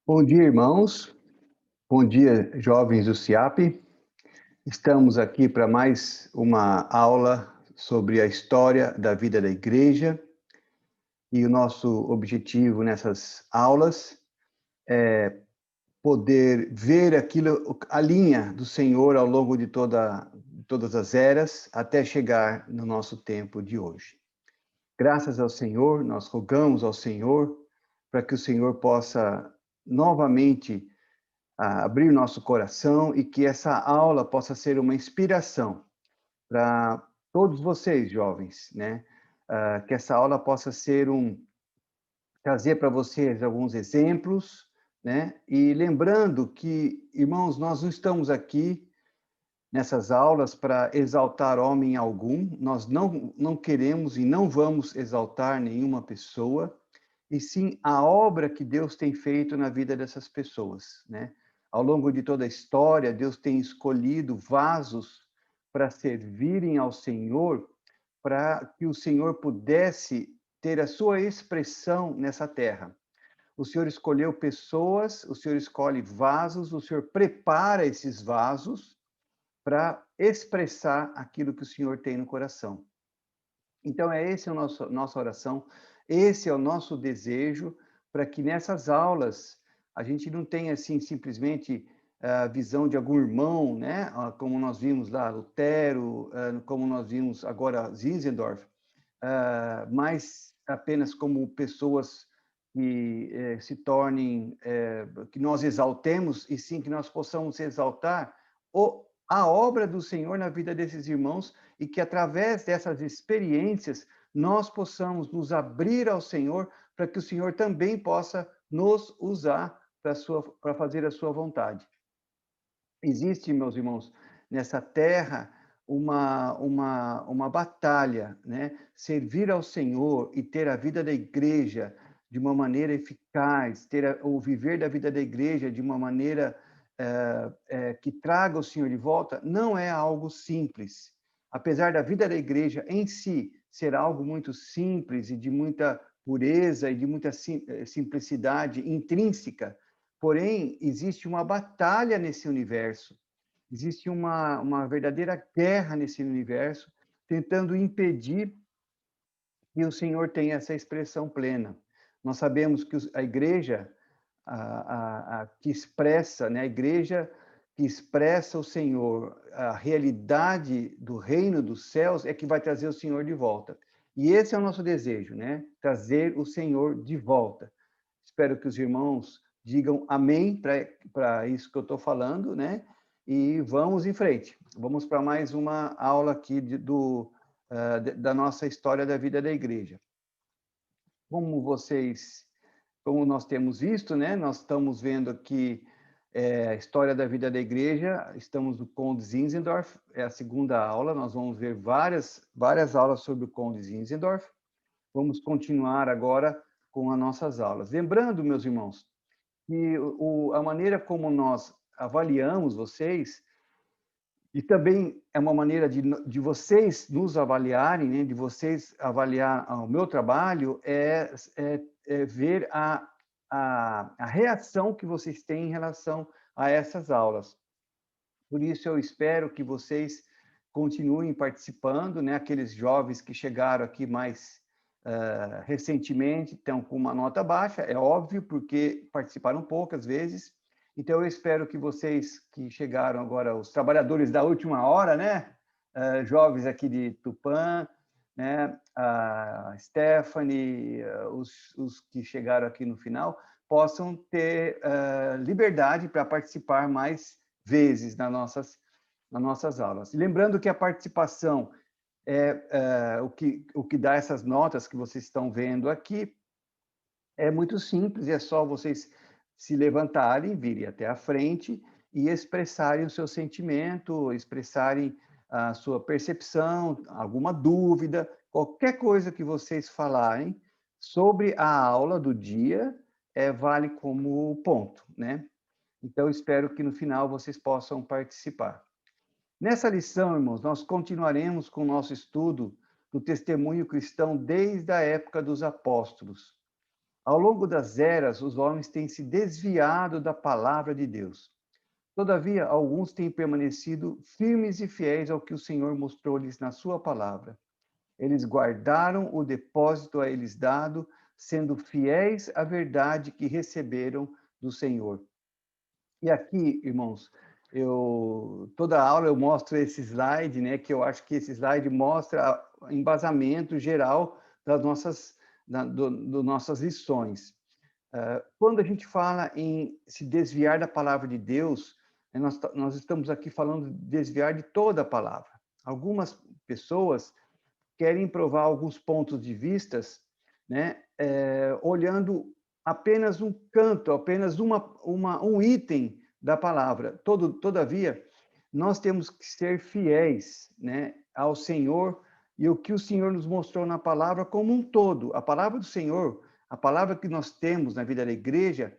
Bom dia, irmãos. Bom dia, jovens do CIAP. Estamos aqui para mais uma aula sobre a história da vida da igreja. E o nosso objetivo nessas aulas é poder ver a linha do Senhor ao longo de todas as eras, até chegar no nosso tempo de hoje. Graças ao Senhor, nós rogamos ao Senhor para que o Senhor possa novamente abrir nosso coração e que essa aula possa ser uma inspiração para todos vocês, jovens, né? Que essa aula possa ser trazer para vocês alguns exemplos, né? E lembrando que, irmãos, nós não estamos aqui nessas aulas para exaltar homem algum, nós não queremos e não vamos exaltar nenhuma pessoa, e sim a obra que Deus tem feito na vida dessas pessoas, né? Ao longo de toda a história, Deus tem escolhido vasos para servirem ao Senhor, para que o Senhor pudesse ter a sua expressão nessa terra. O Senhor escolheu pessoas, o Senhor escolhe vasos, o Senhor prepara esses vasos para expressar aquilo que o Senhor tem no coração. Então, esse é o nossa oração, esse é o nosso desejo, para que nessas aulas a gente não tenha, assim, simplesmente a visão de algum irmão, né? Como nós vimos lá, Lutero, como nós vimos agora Zinzendorf, mas apenas como pessoas que se tornem, que nós exaltemos, e sim que nós possamos exaltar a obra do Senhor na vida desses irmãos, e que através dessas experiências nós possamos nos abrir ao Senhor, para que o Senhor também possa nos usar para fazer a sua vontade. Existe, meus irmãos, nessa terra uma batalha, né? Servir ao Senhor e ter a vida da igreja de uma maneira eficaz, ou viver da vida da igreja de uma maneira que traga o Senhor de volta, não é algo simples. Apesar da vida da igreja em si ser algo muito simples e de muita pureza e de muita simplicidade intrínseca, porém, existe uma batalha nesse universo, existe uma verdadeira guerra nesse universo, tentando impedir que o Senhor tenha essa expressão plena. Nós sabemos que a igreja que expressa, né, a igreja que expressa o Senhor, a realidade do reino dos céus é que vai trazer o Senhor de volta. E esse é o nosso desejo, né? Trazer o Senhor de volta. Espero que os irmãos digam amém para isso que eu estou falando, né? E vamos em frente. Vamos para mais uma aula aqui da nossa história da vida da igreja. Como nós temos visto, né? Nós estamos vendo aqui a história da vida da igreja. Estamos no Conde Zinzendorf, é a segunda aula. Nós vamos ver várias aulas sobre o Conde Zinzendorf. Vamos continuar agora com as nossas aulas. Lembrando, meus irmãos, que a maneira como nós avaliamos vocês, e também é uma maneira de vocês nos avaliarem, né, de vocês avaliar o meu trabalho, é ver a reação que vocês têm em relação a essas aulas. Por isso, eu espero que vocês continuem participando, né? Aqueles jovens que chegaram aqui mais recentemente estão com uma nota baixa, é óbvio, porque participaram poucas vezes. Então, eu espero que vocês que chegaram agora, os trabalhadores da última hora, né? Jovens aqui de Tupã, né? A Stephanie, os que chegaram aqui no final, possam ter liberdade para participar mais vezes nas nossas aulas. Lembrando que a participação o que dá essas notas que vocês estão vendo aqui é muito simples, é só vocês se levantarem, virem até a frente e expressarem o seu sentimento, expressarem a sua percepção, alguma dúvida, qualquer coisa que vocês falarem sobre a aula do dia, vale como ponto, né? Então, espero que no final vocês possam participar. Nessa lição, irmãos, nós continuaremos com o nosso estudo do testemunho cristão desde a época dos apóstolos. Ao longo das eras, os homens têm se desviado da palavra de Deus. Todavia, alguns têm permanecido firmes e fiéis ao que o Senhor mostrou-lhes na sua palavra. Eles guardaram o depósito a eles dado, sendo fiéis à verdade que receberam do Senhor. E aqui, irmãos, toda aula eu mostro esse slide, né, que eu acho que esse slide mostra o embasamento geral das nossas lições. Quando a gente fala em se desviar da palavra de Deus, né, nós estamos aqui falando de desviar de toda a palavra. Algumas pessoas querem provar alguns pontos de vistas, né, olhando apenas um canto, apenas um item da palavra. Todavia, nós temos que ser fiéis, né, ao Senhor e o que o Senhor nos mostrou na palavra como um todo. A palavra do Senhor, a palavra que nós temos na vida da igreja,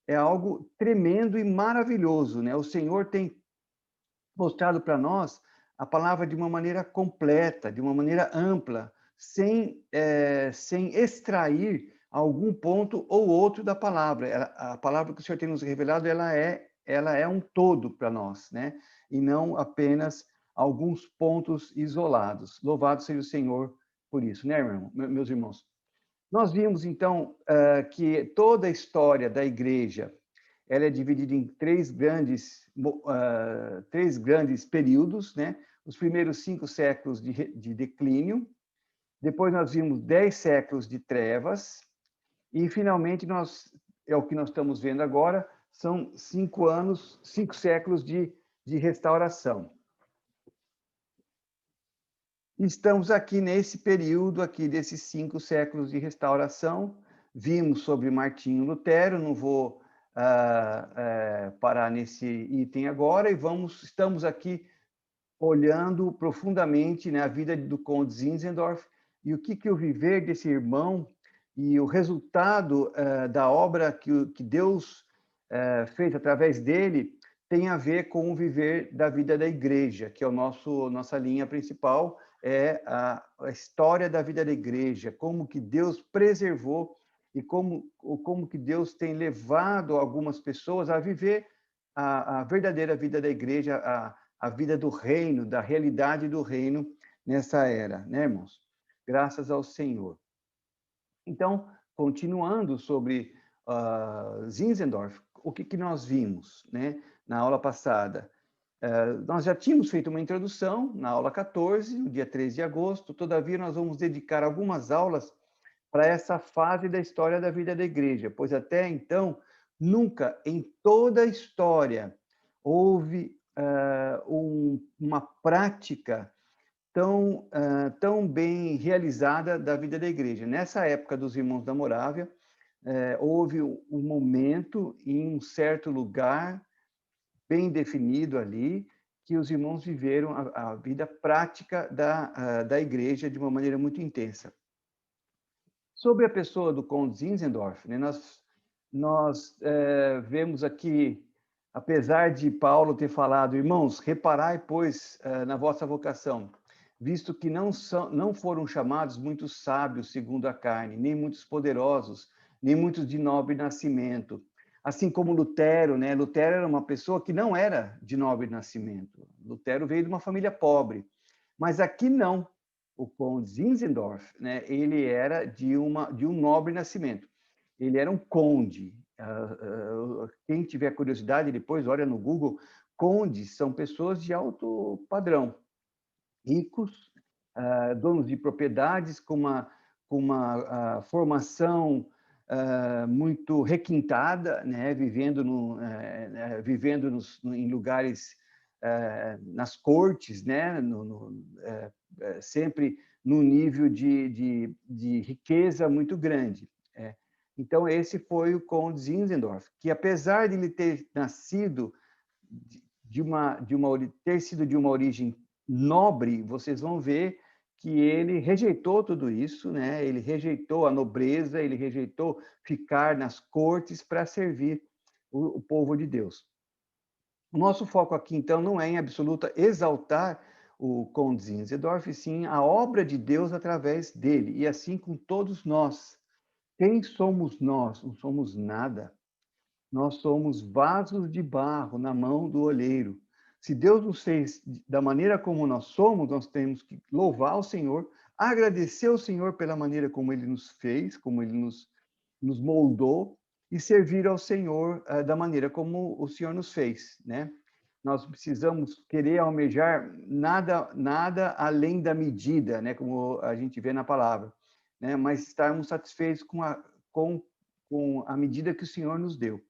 é algo tremendo e maravilhoso, né? O Senhor tem mostrado para nós a palavra de uma maneira completa, de uma maneira ampla, sem extrair algum ponto ou outro da palavra. A palavra que o Senhor tem nos revelado, ela é um todo para nós, né? E não apenas alguns pontos isolados. Louvado seja o Senhor por isso, né, meus irmãos? Nós vimos, então, que toda a história da igreja ela é dividida em três grandes períodos, né? Os primeiros 5 séculos de declínio, depois nós vimos 10 séculos de trevas, e finalmente é o que nós estamos vendo agora, são 5 séculos de restauração. Estamos aqui nesse período aqui desses 5 séculos de restauração. Vimos sobre Martinho Lutero, não vou parar nesse item agora, e estamos aqui olhando profundamente, né, a vida do Conde Zinzendorf e o que o viver desse irmão e o resultado da obra que Deus fez através dele tem a ver com o viver da vida da igreja, que é nossa linha principal, é a história da vida da igreja, como que Deus preservou e como que Deus tem levado algumas pessoas a viver a verdadeira vida da igreja, a vida do reino, da realidade do reino nessa era, né, irmãos? Graças ao Senhor. Então, continuando sobre Zinzendorf, o que nós vimos, né, na aula passada? Nós já tínhamos feito uma introdução na aula 14, no dia 13 de agosto, todavia nós vamos dedicar algumas aulas para essa fase da história da vida da igreja, pois até então, nunca em toda a história houve uma prática tão bem realizada da vida da igreja. Nessa época dos Irmãos da Morávia, houve um momento em um certo lugar bem definido ali, que os irmãos viveram a vida prática da igreja de uma maneira muito intensa. Sobre a pessoa do Conde Zinzendorf, né, nós vemos aqui, apesar de Paulo ter falado, irmãos, reparai, pois, na vossa vocação, visto que não foram chamados muitos sábios segundo a carne, nem muitos poderosos, nem muitos de nobre nascimento. Assim como Lutero, né? Lutero era uma pessoa que não era de nobre nascimento. Lutero veio de uma família pobre. Mas aqui não. O Conde Zinzendorf, né? Ele era de um nobre nascimento. Ele era um conde. Quem tiver curiosidade, depois olha no Google. Condes são pessoas de alto padrão, ricos, donos de propriedades com uma formação muito requintada, né? Vivendo em lugares, nas cortes, né? Sempre num nível de riqueza muito grande. Então, esse foi o Conde Zinzendorf, que apesar de ele ter nascido ter sido de uma origem nobre, vocês vão ver que ele rejeitou tudo isso, né? Ele rejeitou a nobreza, ele rejeitou ficar nas cortes para servir o povo de Deus. O nosso foco aqui, então, não é em absoluta exaltar o Conde Zinzendorf, sim a obra de Deus através dele, e assim com todos nós. Quem somos nós? Não somos nada. Nós somos vasos de barro na mão do olheiro. Se Deus nos fez da maneira como nós somos, nós temos que louvar o Senhor, agradecer ao Senhor pela maneira como Ele nos fez, como Ele nos moldou, e servir ao Senhor da maneira como o Senhor nos fez, né? Nós precisamos querer almejar nada além da medida, né? Como a gente vê na palavra, né? Mas estarmos satisfeitos com, com a medida que o Senhor nos deu.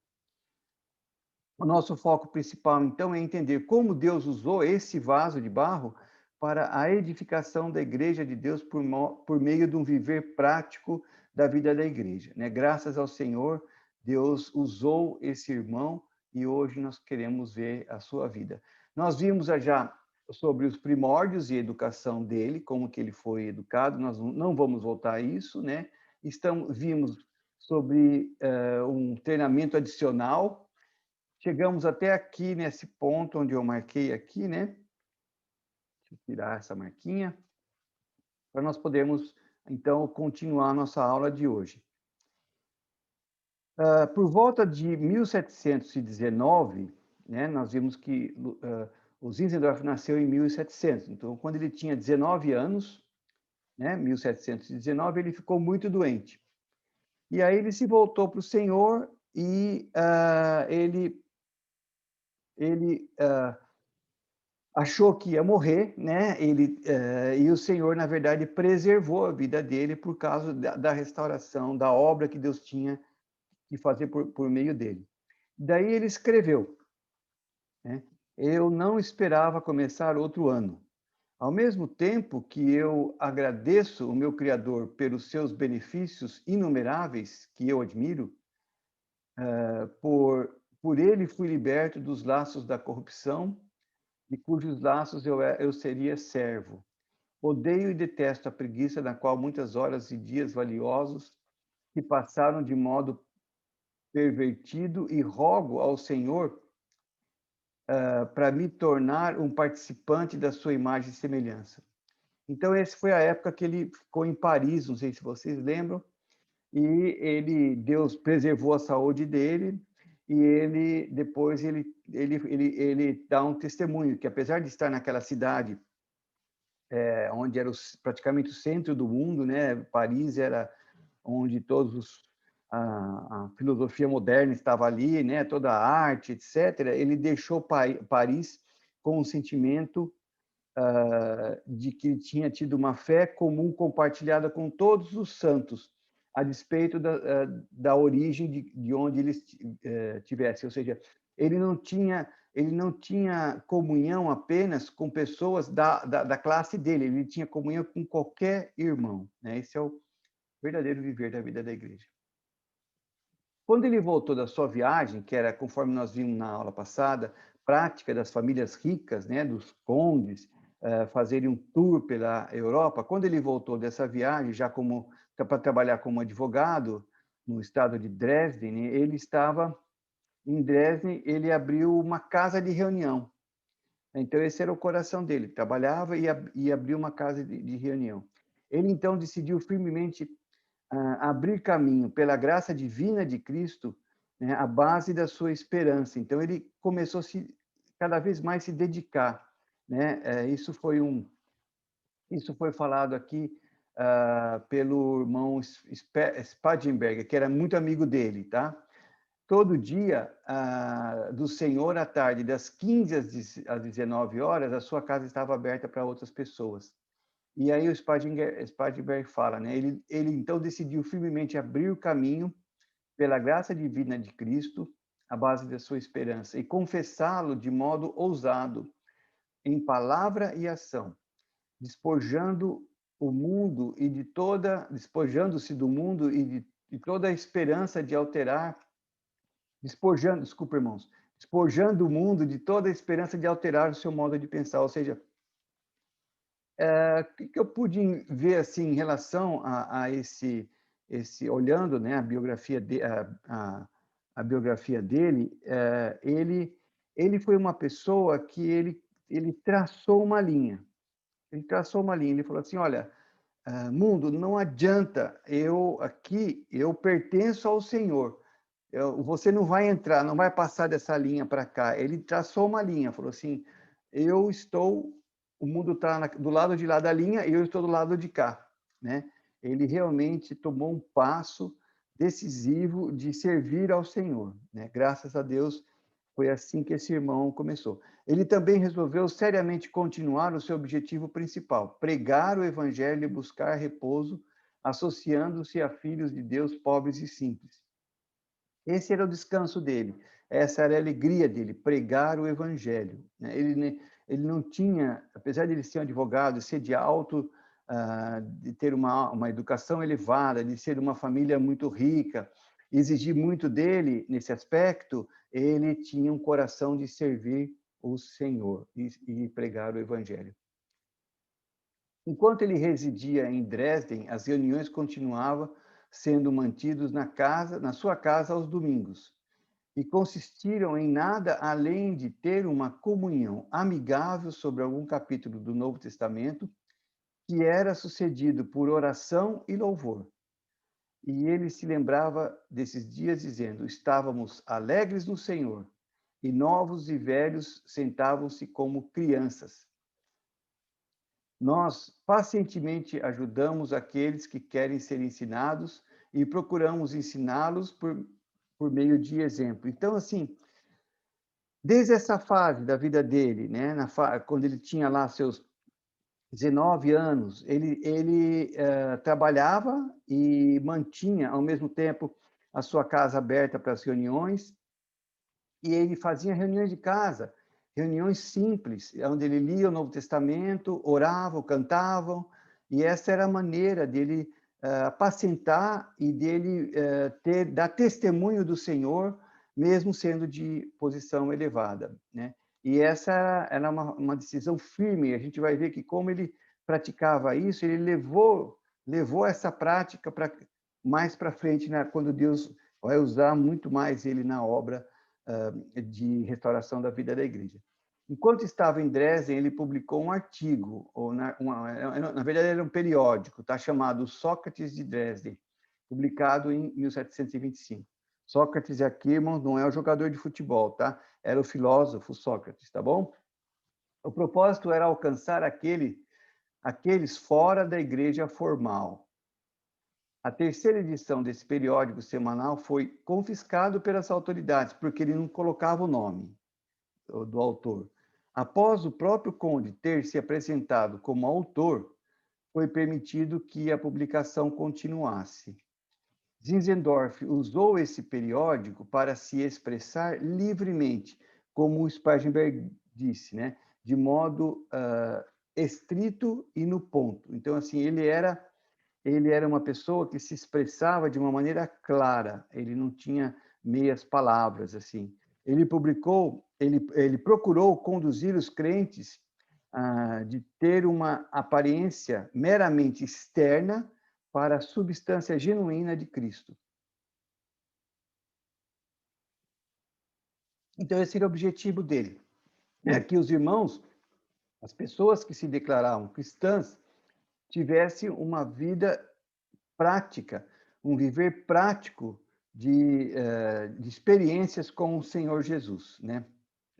O nosso foco principal, então, é entender como Deus usou esse vaso de barro para a edificação da Igreja de Deus por meio de um viver prático da vida da Igreja, né? Graças ao Senhor, Deus usou esse irmão e hoje nós queremos ver a sua vida. Nós vimos já sobre os primórdios e educação dele, como que ele foi educado, nós não vamos voltar a isso, né? Vimos sobre um treinamento adicional. Chegamos até aqui, nesse ponto onde eu marquei aqui, né? Deixa eu tirar essa marquinha, para nós podermos, então, continuar a nossa aula de hoje. Por volta de 1719, né, nós vimos que o Zinzendorf nasceu em 1700. Então, quando ele tinha 19 anos, né, 1719, ele ficou muito doente. E aí ele se voltou para o Senhor e ele achou que ia morrer, né? E o Senhor, na verdade, preservou a vida dele por causa da restauração, da obra que Deus tinha que fazer por meio dele. Daí ele escreveu, né? Eu não esperava começar outro ano. Ao mesmo tempo que eu agradeço o meu Criador pelos seus benefícios inumeráveis, que eu admiro, por ele fui liberto dos laços da corrupção, de cujos laços eu seria servo. Odeio e detesto a preguiça na qual muitas horas e dias valiosos se passaram de modo pervertido e rogo ao Senhor para me tornar um participante da sua imagem e semelhança. Então, essa foi a época que ele ficou em Paris, não sei se vocês lembram, e Deus preservou a saúde dele, e depois ele dá um testemunho, que apesar de estar naquela cidade onde era praticamente o centro do mundo, né? Paris era onde a filosofia moderna estava ali, né? Toda a arte, etc. Ele deixou Paris com um sentimento de que tinha tido uma fé comum compartilhada com todos os santos, a despeito da origem de onde eles tivessem. Ou seja, ele não tinha comunhão apenas com pessoas da classe dele, ele tinha comunhão com qualquer irmão, né? Esse é o verdadeiro viver da vida da igreja. Quando ele voltou da sua viagem, que era, conforme nós vimos na aula passada, prática das famílias ricas, né, dos condes, fazerem um tour pela Europa, quando ele voltou dessa viagem, já para trabalhar como advogado no estado de Dresden, ele estava em Dresden, ele abriu uma casa de reunião. Então, esse era o coração dele, trabalhava e abriu uma casa de reunião. Ele, então, decidiu firmemente abrir caminho pela graça divina de Cristo, né, a base da sua esperança. Então, ele começou cada vez mais se dedicar, né? Isso foi falado aqui pelo irmão Spagenberger, que era muito amigo dele, tá? Todo dia do Senhor à tarde, das 15 às 19 horas, a sua casa estava aberta para outras pessoas. E aí o Spagenberg fala, né? Ele então decidiu firmemente abrir o caminho pela graça divina de Cristo, a base da sua esperança, e confessá-lo de modo ousado, em palavra e ação, despojando o mundo e despojando-se do mundo e de toda a esperança de alterar, desculpa, irmãos, despojando o mundo de toda a esperança de alterar o seu modo de pensar, ou seja, o que eu pude ver assim em relação a esse olhando, né, a biografia dele, ele foi uma pessoa que ele traçou uma linha. Ele traçou uma linha. Ele falou assim: olha, mundo, não adianta, eu pertenço ao Senhor. Você não vai entrar, não vai passar dessa linha para cá. Ele traçou uma linha, falou assim, o mundo está do lado de lá da linha e eu estou do lado de cá, né? Ele realmente tomou um passo decisivo de servir ao Senhor, né? Graças a Deus, foi assim que esse irmão começou. Ele também resolveu seriamente continuar o seu objetivo principal, pregar o evangelho e buscar repouso, associando-se a filhos de Deus pobres e simples. Esse era o descanso dele, essa era a alegria dele, pregar o evangelho. Ele não tinha, apesar de ele ser um advogado, ser de alto, de ter uma educação elevada, de ser de uma família muito rica, exigir muito dele nesse aspecto, ele tinha um coração de servir o Senhor e pregar o evangelho. Enquanto ele residia em Dresden, as reuniões continuavam sendo mantidas na sua casa aos domingos, e consistiram em nada além de ter uma comunhão amigável sobre algum capítulo do Novo Testamento, que era sucedido por oração e louvor. E ele se lembrava desses dias dizendo: estávamos alegres no Senhor, e novos e velhos sentavam-se como crianças. Nós pacientemente ajudamos aqueles que querem ser ensinados e procuramos ensiná-los por meio de exemplo. Então, assim, desde essa fase da vida dele, né, quando ele tinha lá seus 19 anos, ele trabalhava e mantinha, ao mesmo tempo, a sua casa aberta para as reuniões, e ele fazia reuniões de casa, reuniões simples, onde ele lia o Novo Testamento, orava, cantavam, e essa era a maneira dele apacentar e dele dar testemunho do Senhor, mesmo sendo de posição elevada, né? E essa era uma decisão firme. A gente vai ver que como ele praticava isso, ele levou essa prática mais para frente, né? Quando Deus vai usar muito mais ele na obra de restauração da vida da igreja. Enquanto estava em Dresden, ele publicou um artigo, na verdade era um periódico, tá, chamado Sócrates de Dresden, publicado em 1725. Sócrates aqui, irmãos, não é o jogador de futebol, tá? Era o filósofo Sócrates, tá bom? O propósito era alcançar aqueles fora da igreja formal. A terceira edição desse periódico semanal foi confiscado pelas autoridades, porque ele não colocava o nome do autor. Após o próprio conde ter se apresentado como autor, foi permitido que a publicação continuasse. Zinzendorf usou esse periódico para se expressar livremente, como o Spargenberg disse, né? De modo estrito e no ponto. Então, assim, ele era uma pessoa que se expressava de uma maneira clara, ele não tinha meias palavras, assim. Ele procurou conduzir os crentes de ter uma aparência meramente externa para a substância genuína de Cristo. Então, esse era o objetivo dele. É que os irmãos, as pessoas que se declaravam cristãs, tivessem uma vida prática, um viver prático de experiências com o Senhor Jesus, né?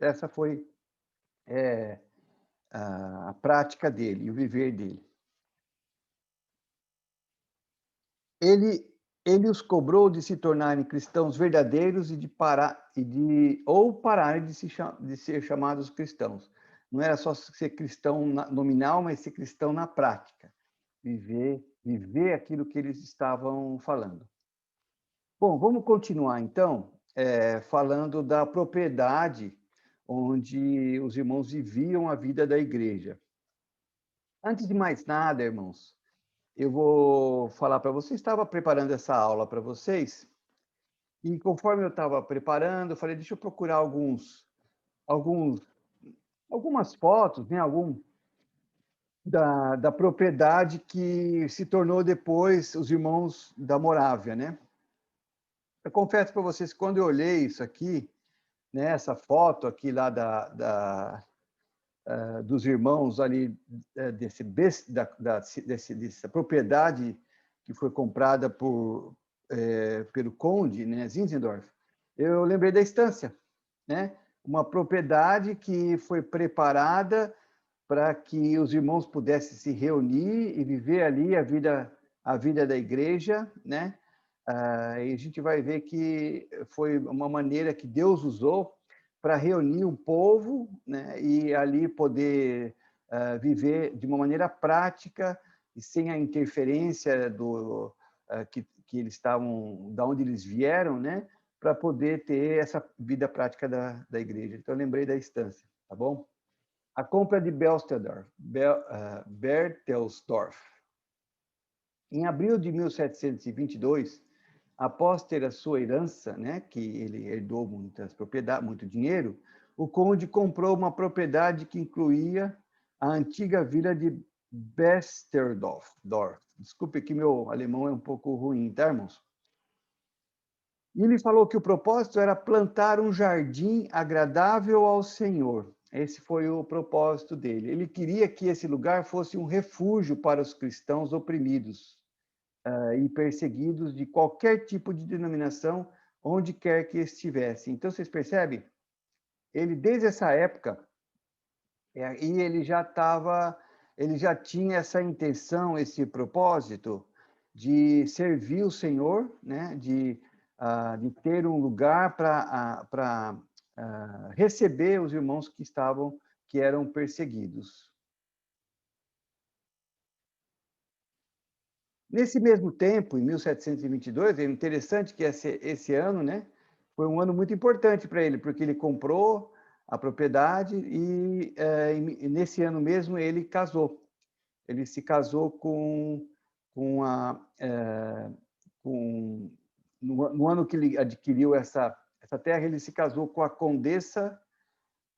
Essa foi a prática dele, o viver dele. Ele os cobrou de se tornarem cristãos verdadeiros e pararem de ser chamados cristãos. Não era só ser cristão nominal, mas ser cristão na prática, viver aquilo que eles estavam falando. Bom, vamos continuar então, falando da propriedade onde os irmãos viviam a vida da igreja. Antes de mais nada, irmãos, eu vou falar para vocês, estava preparando essa aula para vocês, e conforme eu estava preparando, eu falei, deixa eu procurar algumas fotos, né, da propriedade que se tornou depois os irmãos da Morávia, né? Eu confesso para vocês que quando eu olhei isso aqui, né, essa foto aqui lá dos irmãos ali, dessa propriedade que foi comprada pelo conde, né, Zinzendorf, eu lembrei da estância, né? Uma propriedade que foi preparada para que os irmãos pudessem se reunir e viver ali a vida da igreja, né? E a gente vai ver que foi uma maneira que Deus usou para reunir o povo, né? E ali poder viver de uma maneira prática e sem a interferência que eles estavam, da onde eles vieram, né? Para poder ter essa vida prática da igreja. Então, eu lembrei da instância, tá bom? A compra de Berthelsdorf. Em abril de 1722, após ter a sua herança, né, que ele herdou muitas propriedades, muito dinheiro, o conde comprou uma propriedade que incluía a antiga vila de Besterdorf. Desculpe que meu alemão é um pouco ruim, tá, irmãos? E ele falou que o propósito era plantar um jardim agradável ao Senhor. Esse foi o propósito dele. Ele queria que esse lugar fosse um refúgio para os cristãos oprimidos e perseguidos de qualquer tipo de denominação, onde quer que estivessem. Então, vocês percebem? Ele, desde essa época, e ele já tinha essa intenção, esse propósito de servir o Senhor, né? De ter um lugar para receber os irmãos que eram perseguidos. Nesse mesmo tempo, em 1722, é interessante que esse ano, né, foi um ano muito importante para ele, porque ele comprou a propriedade e nesse ano mesmo ele casou. Ele se casou no ano que ele adquiriu essa terra, ele se casou com a condessa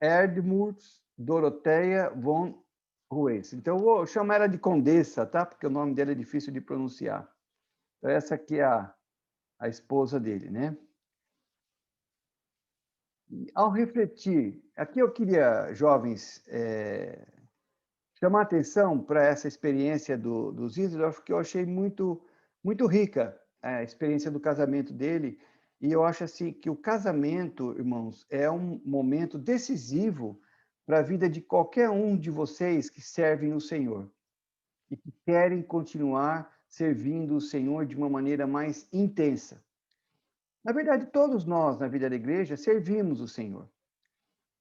Erdmund Dorothea von Rues. Então, eu vou chamar ela de condessa, tá? Porque o nome dela é difícil de pronunciar. Então, essa aqui é a esposa dele, né? E, ao refletir, aqui eu queria, jovens, chamar atenção para essa experiência do Zinzendorf, que eu achei muito rica, a experiência do casamento dele, e eu acho assim que o casamento, irmãos, é um momento decisivo para a vida de qualquer um de vocês que servem o Senhor e que querem continuar servindo o Senhor de uma maneira mais intensa. Na verdade, todos nós, na vida da igreja, servimos o Senhor.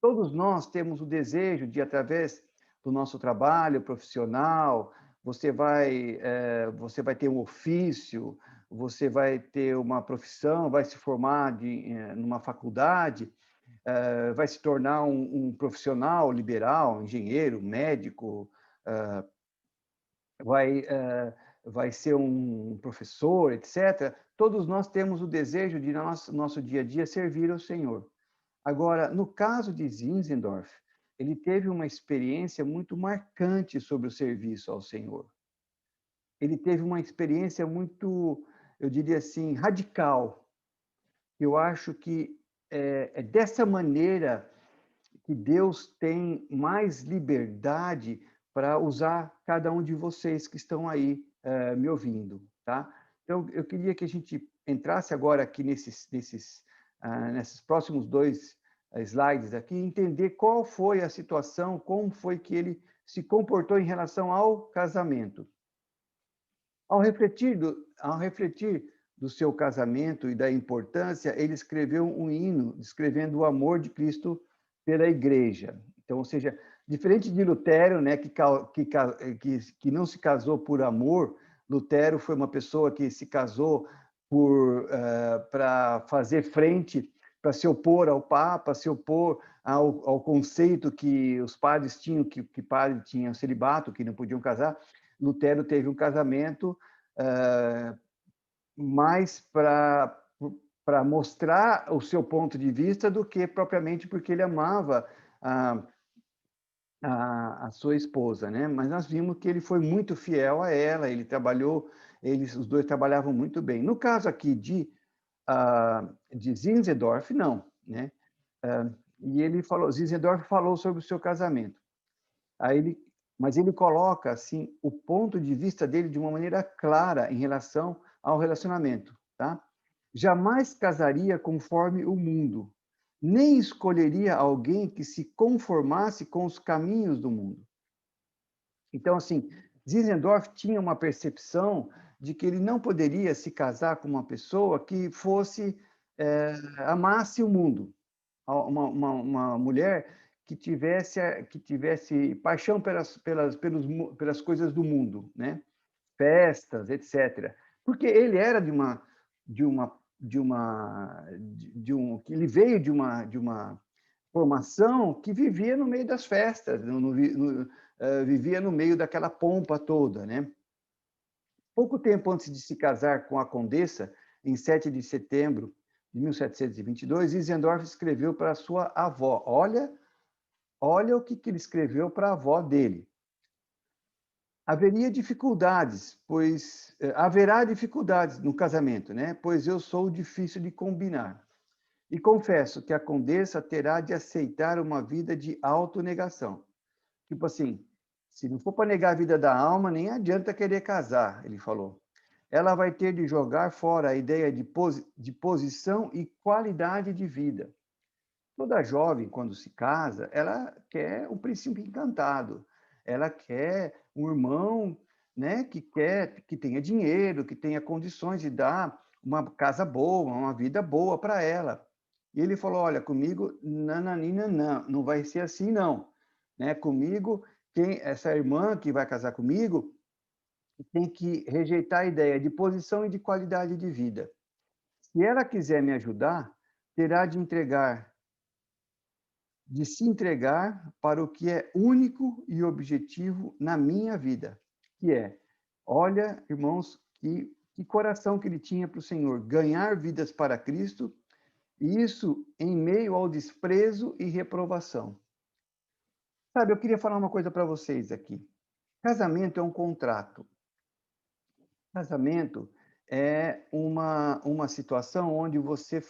Todos nós temos o desejo de, através do nosso trabalho profissional, você vai ter um ofício, você vai ter uma profissão, vai se formar numa faculdade, vai se tornar um profissional liberal, engenheiro, médico, vai, vai ser um professor, etc. Todos nós temos o desejo de, no nosso dia a dia, servir ao Senhor. Agora, no caso de Zinzendorf, ele teve uma experiência muito marcante sobre o serviço ao Senhor. Ele teve uma experiência muito, eu diria assim, radical. Eu acho que é dessa maneira que Deus tem mais liberdade para usar cada um de vocês que estão aí me ouvindo, tá? Então, eu queria que a gente entrasse agora aqui nesses próximos dois slides aqui, entender qual foi a situação, como foi que ele se comportou em relação ao casamento. Ao refletir do seu casamento e da importância, ele escreveu um hino descrevendo o amor de Cristo pela igreja. Então, ou seja, diferente de Lutero, né, que não se casou por amor, Lutero foi uma pessoa que se casou para fazer frente, para se opor ao Papa, se opor ao conceito que os padres tinham, que padres tinham celibato, que não podiam casar. Lutero teve um casamento mais para mostrar o seu ponto de vista do que propriamente porque ele amava a sua esposa, né? Mas nós vimos que ele foi muito fiel a ela, os dois trabalhavam muito bem. No caso aqui de Zinzendorf, não, né? E Zinzendorf falou sobre o seu casamento. Aí mas ele coloca assim o ponto de vista dele de uma maneira clara em relação ao relacionamento, tá? Jamais casaria conforme o mundo, nem escolheria alguém que se conformasse com os caminhos do mundo. Então, assim, Zinzendorf tinha uma percepção de que ele não poderia se casar com uma pessoa que fosse amasse o mundo, uma mulher que tivesse paixão pelas coisas do mundo, né? Festas, etc. Porque ele era ele veio de uma formação que vivia no meio das festas, vivia no meio daquela pompa toda, né? Pouco tempo antes de se casar com a condessa, em 7 de setembro de 1722, Zinzendorf escreveu para sua avó. Olha o que ele escreveu para a avó dele. Haverá dificuldades no casamento, né? Pois eu sou difícil de combinar. E confesso que a condessa terá de aceitar uma vida de autonegação. Tipo assim, se não for para negar a vida da alma, nem adianta querer casar, ele falou. Ela vai ter de jogar fora a ideia de posição e qualidade de vida. Toda jovem, quando se casa, ela quer um príncipe encantado. Ela quer um irmão, né, que tenha dinheiro, que tenha condições de dar uma casa boa, uma vida boa para ela. E ele falou: olha, comigo, nananina, não vai ser assim, não. Né? Comigo, essa irmã que vai casar comigo tem que rejeitar a ideia de posição e de qualidade de vida. Se ela quiser me ajudar, terá de se entregar para o que é único e objetivo na minha vida, que é, olha, irmãos, que coração que ele tinha para o Senhor, ganhar vidas para Cristo, e isso em meio ao desprezo e reprovação. Sabe, eu queria falar uma coisa para vocês aqui. Casamento é um contrato. Casamento é uma situação onde você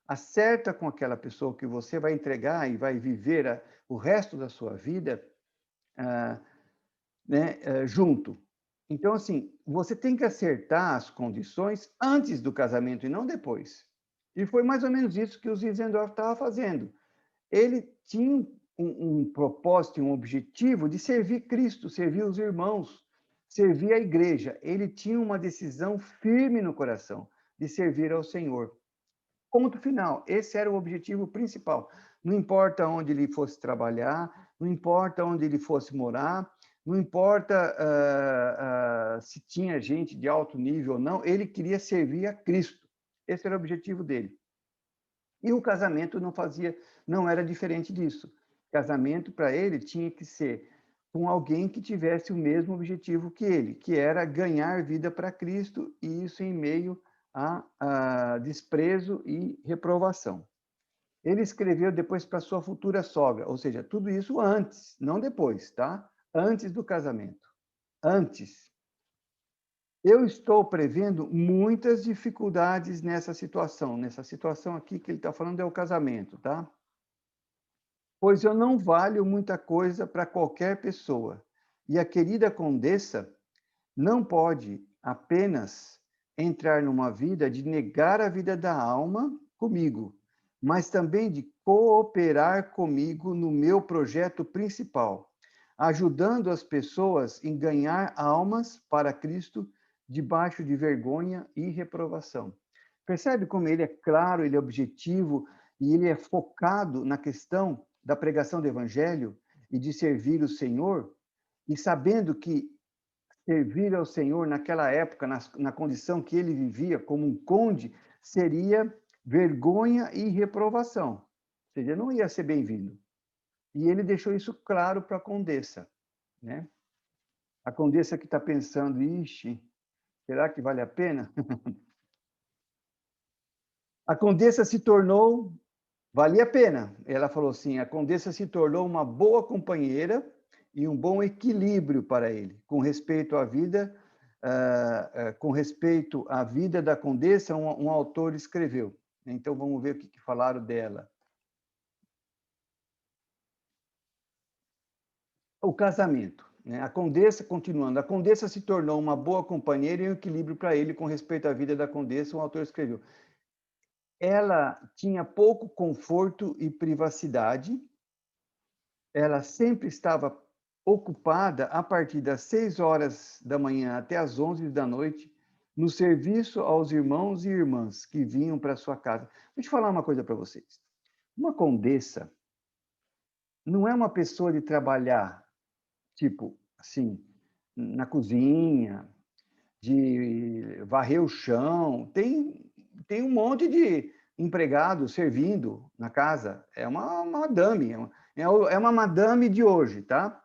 acerta com aquela pessoa que você vai entregar e vai viver o resto da sua vida né, junto. Então, assim, você tem que acertar as condições antes do casamento e não depois. E foi mais ou menos isso que o Zinzendorf estava fazendo. Ele tinha um propósito, um objetivo de servir Cristo, servir os irmãos, servir a igreja. Ele tinha uma decisão firme no coração de servir ao Senhor. Ponto final. Esse era o objetivo principal. Não importa onde ele fosse trabalhar, não importa onde ele fosse morar, não importa se tinha gente de alto nível ou não, ele queria servir a Cristo. Esse era o objetivo dele. E o casamento não era diferente disso. Casamento, para ele, tinha que ser com alguém que tivesse o mesmo objetivo que ele, que era ganhar vida para Cristo, e isso em meio a desprezo e reprovação. Ele escreveu depois para sua futura sogra, ou seja, tudo isso antes, não depois, tá? Antes do casamento. Antes. Eu estou prevendo muitas dificuldades nessa situação. Nessa situação aqui que ele está falando é o casamento, tá? Pois eu não valho muita coisa para qualquer pessoa. E a querida condessa não pode apenas entrar numa vida de negar a vida da alma comigo, mas também de cooperar comigo no meu projeto principal, ajudando as pessoas em ganhar almas para Cristo debaixo de vergonha e reprovação. Percebe como ele é claro, ele é objetivo e ele é focado na questão da pregação do evangelho e de servir o Senhor, e sabendo que servir ao Senhor naquela época, na condição que ele vivia como um conde, seria vergonha e reprovação. Ou seja, não ia ser bem-vindo. E ele deixou isso claro para a condessa, né? A condessa que está pensando, ixi, será que vale a pena? A condessa se tornou, valia a pena. Ela falou assim, a condessa se tornou uma boa companheira e um bom equilíbrio para ele, com respeito à vida, com respeito à vida da condessa, um autor escreveu. Então, vamos ver o que falaram dela. O casamento, né? A Condessa, continuando, a Condessa se tornou uma boa companheira e um equilíbrio para ele com respeito à vida da Condessa, o autor escreveu. Ela tinha pouco conforto e privacidade, ela sempre estava ocupada a partir das 6 horas da manhã até as 11 da noite, no serviço aos irmãos e irmãs que vinham para sua casa. Deixa eu falar uma coisa para vocês. Uma condessa não é uma pessoa de trabalhar, tipo, assim, na cozinha, de varrer o chão. Tem um monte de empregados servindo na casa. É uma madame, é uma madame de hoje, tá?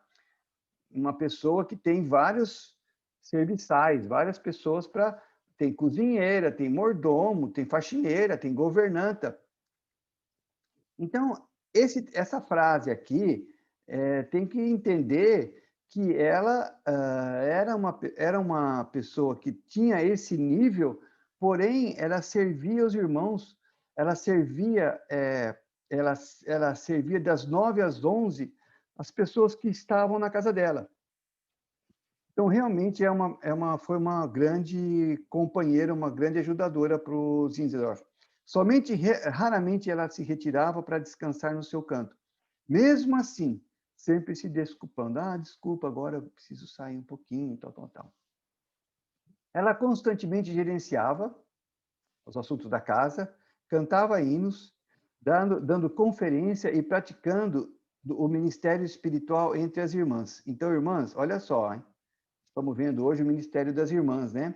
Uma pessoa que tem vários serviçais, várias pessoas para... Tem cozinheira, tem mordomo, tem faxineira, tem governanta. Então, essa frase aqui tem que entender que ela era uma pessoa que tinha esse nível, porém, ela servia os irmãos, ela servia, ela servia das 9 às 11 as pessoas que estavam na casa dela. Então, realmente, foi uma grande companheira, uma grande ajudadora para o Zinzendorf. Somente, raramente, ela se retirava para descansar no seu canto. Mesmo assim, sempre se desculpando. Ah, desculpa, agora eu preciso sair um pouquinho, tal, tal, tal. Ela constantemente gerenciava os assuntos da casa, cantava hinos, dando conferência e praticando o ministério espiritual entre as irmãs. Então, irmãs, olha só, hein? Estamos vendo hoje o Ministério das Irmãs, né?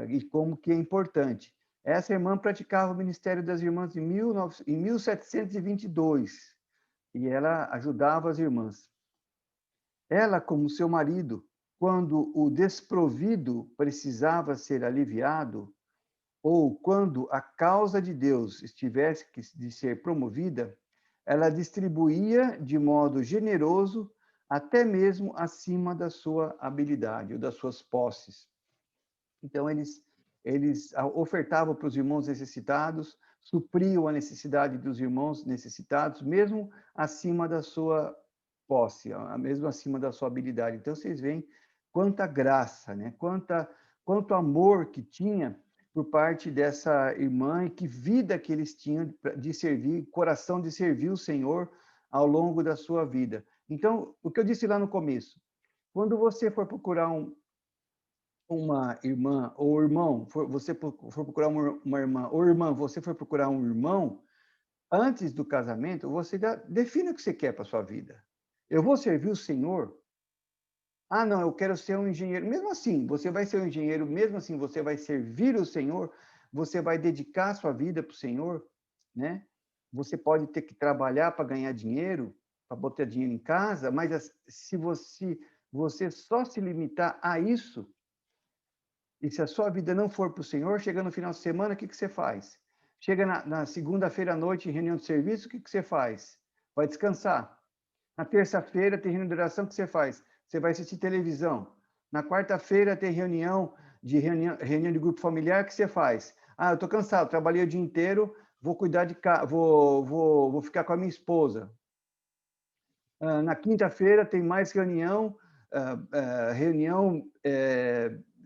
E como que é importante. Essa irmã praticava o Ministério das Irmãs em 1722, e ela ajudava as irmãs. Ela, como seu marido, quando o desprovido precisava ser aliviado, ou quando a causa de Deus estivesse de ser promovida, ela distribuía de modo generoso, até mesmo acima da sua habilidade ou das suas posses. Então, eles ofertavam para os irmãos necessitados, supriam a necessidade dos irmãos necessitados, mesmo acima da sua posse, mesmo acima da sua habilidade. Então, vocês veem quanta graça, né? Quanto amor que tinha por parte dessa irmã e que vida que eles tinham de servir, coração de servir o Senhor ao longo da sua vida. Então, o que eu disse lá no começo, quando você for procurar uma irmã ou irmão, você for procurar uma irmã ou irmã, você for procurar um irmão, antes do casamento, você define o que você quer para sua vida. Eu vou servir o Senhor? Ah, não, eu quero ser um engenheiro. Mesmo assim, você vai ser um engenheiro, mesmo assim, você vai servir o Senhor, você vai dedicar a sua vida para o Senhor, né? Você pode ter que trabalhar para ganhar dinheiro, para botar dinheiro em casa, mas se você só se limitar a isso, e se a sua vida não for para o Senhor, chega no final de semana, o que você faz? Chega na segunda-feira à noite, em reunião de serviço, o que você faz? Vai descansar. Na terça-feira tem reunião de oração, o que você faz? Você vai assistir televisão. Na quarta-feira tem reunião de grupo familiar, o que você faz? Ah, eu estou cansado, trabalhei o dia inteiro, vou cuidar de casa, vou ficar com a minha esposa. Na quinta-feira tem mais reunião,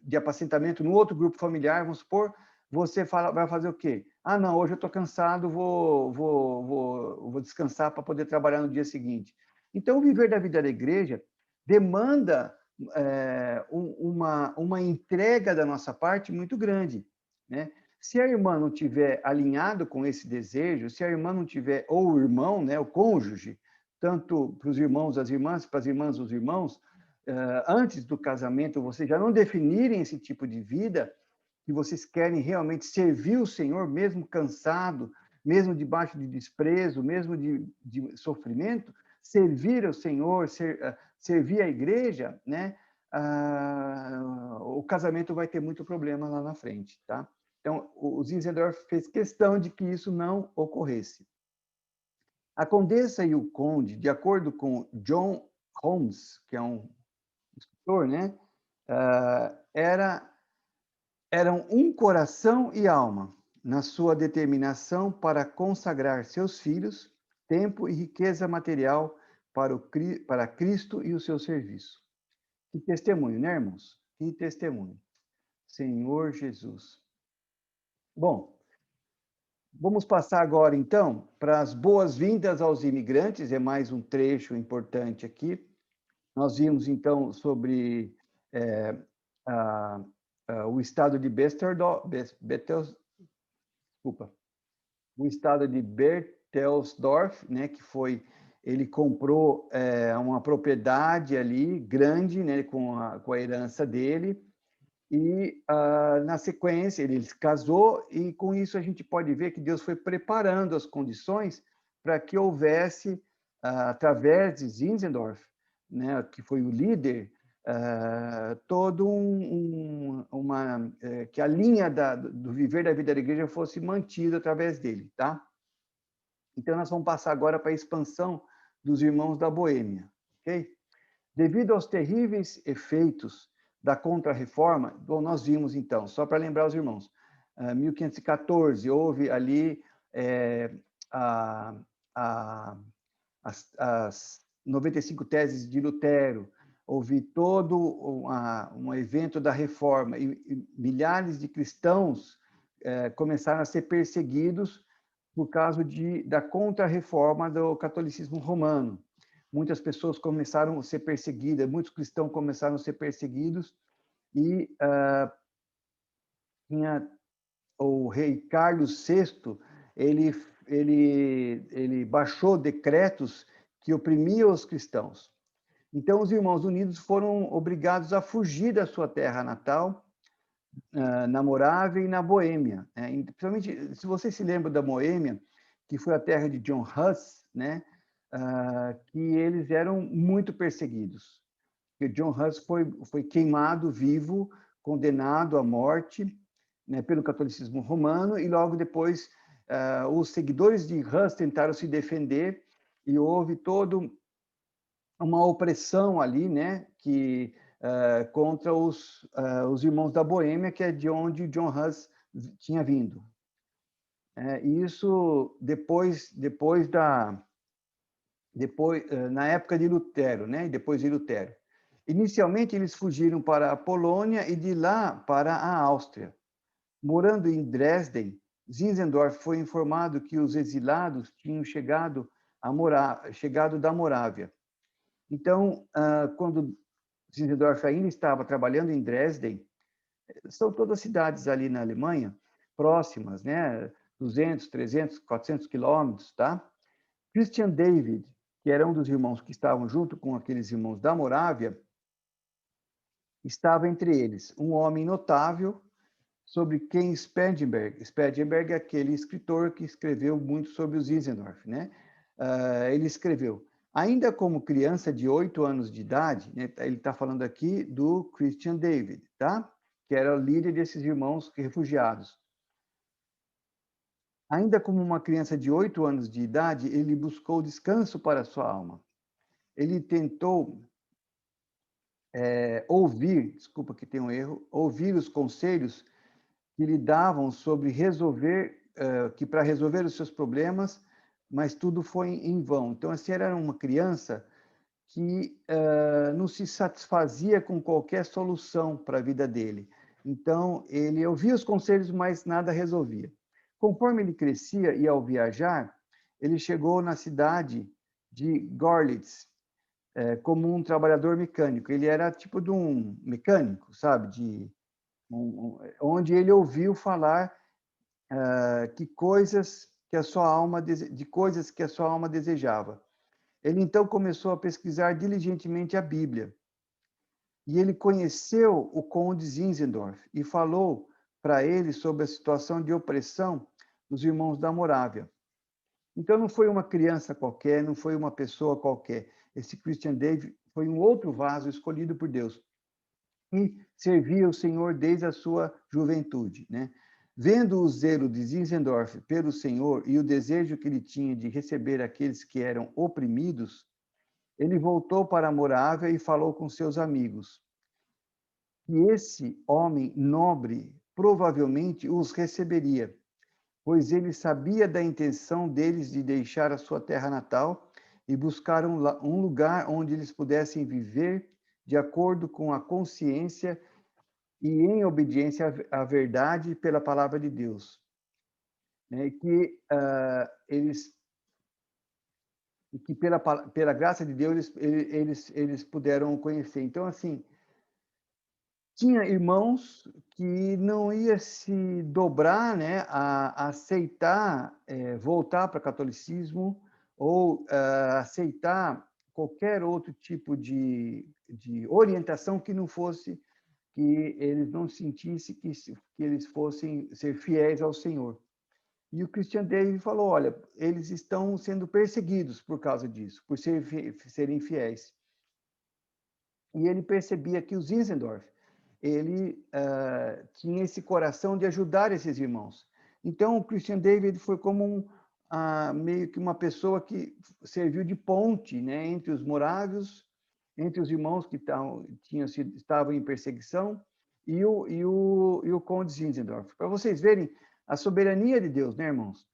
de apacentamento no outro grupo familiar, vamos supor, você vai fazer o quê? Ah, não, hoje eu estou cansado, vou descansar para poder trabalhar no dia seguinte. Então, o viver da vida da igreja demanda uma entrega da nossa parte muito grande, né? Se a irmã não tiver alinhado com esse desejo, se a irmã não tiver, ou o irmão, né, o cônjuge, tanto para os irmãos, as irmãs, para as irmãs, os irmãos, antes do casamento, vocês já não definirem esse tipo de vida, que vocês querem realmente servir o Senhor, mesmo cansado, mesmo debaixo de desprezo, mesmo de sofrimento, servir ao Senhor, servir a igreja, né? O casamento vai ter muito problema lá na frente, tá? Então, o Zinzendorf fez questão de que isso não ocorresse. A condessa e o conde, de acordo com John Holmes, que é um escritor, né, eram um coração e alma na sua determinação para consagrar seus filhos, tempo e riqueza material para Cristo e o seu serviço. Que testemunho, né, irmãos? Que testemunho. Senhor Jesus. Bom, vamos passar agora, então, para as boas-vindas aos imigrantes, é mais um trecho importante aqui. Nós vimos, então, sobre o estado de o estado de Berthelsdorf, né, que foi, ele comprou uma propriedade ali, grande, né, com a herança dele, e, na sequência, ele se casou, e com isso a gente pode ver que Deus foi preparando as condições para que houvesse, através de Zinzendorf, né, que foi o líder, todo que a linha do viver da vida da igreja fosse mantida através dele, tá? Então, nós vamos passar agora para a expansão dos irmãos da Boêmia, ok? Devido aos terríveis efeitos da Contra-Reforma, bom, nós vimos, então, só para lembrar os irmãos, 1514, houve ali as 95 teses de Lutero, houve todo um evento da Reforma, e milhares de cristãos começaram a ser perseguidos por causa da Contra-Reforma do catolicismo romano. Muitas pessoas começaram a ser perseguidas, muitos cristãos começaram a ser perseguidos, e tinha o rei Carlos VI, ele baixou decretos que oprimiam os cristãos. Então, os Irmãos Unidos foram obrigados a fugir da sua terra natal, na Morávia e na Boêmia. Principalmente, se você se lembra da Boêmia, que foi a terra de John Huss, né? Que eles eram muito perseguidos. Que John Huss foi queimado vivo, condenado à morte, né, pelo catolicismo romano, e logo depois os seguidores de Huss tentaram se defender, e houve toda uma opressão ali, né, contra os irmãos da Boêmia, que é de onde John Huss tinha vindo. Isso na época de Lutero, né, depois de Lutero. Inicialmente, eles fugiram para a Polônia e de lá para a Áustria. Morando em Dresden, Zinzendorf foi informado que os exilados tinham chegado da Morávia. Então, quando Zinzendorf ainda estava trabalhando em Dresden, são todas cidades ali na Alemanha, próximas, né? 200, 300, 400 quilômetros, tá? Christian David, que era um dos irmãos que estavam junto com aqueles irmãos da Morávia, estava entre eles, um homem notável, sobre quem Spengenberg é aquele escritor que escreveu muito sobre os Zinzendorf, né? Ele escreveu, ainda como criança de 8 anos de idade, né? Ele está falando aqui do Christian David, tá? Que era o líder desses irmãos refugiados. Ainda como uma criança de 8 anos de idade, ele buscou descanso para a sua alma. Ele tentou desculpa que tem um erro, ouvir os conselhos que lhe davam sobre que para resolver os seus problemas, mas tudo foi em vão. Então, assim, era uma criança que não se satisfazia com qualquer solução para a vida dele. Então, ele ouvia os conselhos, mas nada resolvia. Conforme ele crescia e ao viajar, ele chegou na cidade de Görlitz, como um trabalhador mecânico. Ele era tipo de um mecânico, sabe? Onde ele ouviu falar de coisas que a sua alma desejava. Ele então começou a pesquisar diligentemente a Bíblia. E ele conheceu o conde Zinzendorf e falou para ele sobre a situação de opressão dos irmãos da Morávia. Então não foi uma criança qualquer, não foi uma pessoa qualquer. Esse Christian David foi um outro vaso escolhido por Deus e servia o Senhor desde a sua juventude, né? Vendo o zelo de Zinzendorf pelo Senhor e o desejo que ele tinha de receber aqueles que eram oprimidos, ele voltou para a Morávia e falou com seus amigos. E esse homem nobre provavelmente os receberia, pois ele sabia da intenção deles de deixar a sua terra natal e buscaram um lugar onde eles pudessem viver de acordo com a consciência e em obediência à verdade pela palavra de Deus, né? E que pela graça de Deus eles puderam conhecer. Então, assim, tinha irmãos que não ia se dobrar, né, a aceitar voltar para o catolicismo ou aceitar qualquer outro tipo de orientação que não fosse, que eles não sentissem que eles fossem ser fiéis ao Senhor. E o Christian David falou, olha, eles estão sendo perseguidos por causa disso, por serem fiéis. E ele percebia que o Zinzendorf, ele tinha esse coração de ajudar esses irmãos. Então, o Christian David foi como meio que uma pessoa que serviu de ponte, né, entre os morávios, entre os irmãos que estavam em perseguição e o conde Zinzendorf. Para vocês verem a soberania de Deus, né, irmãos?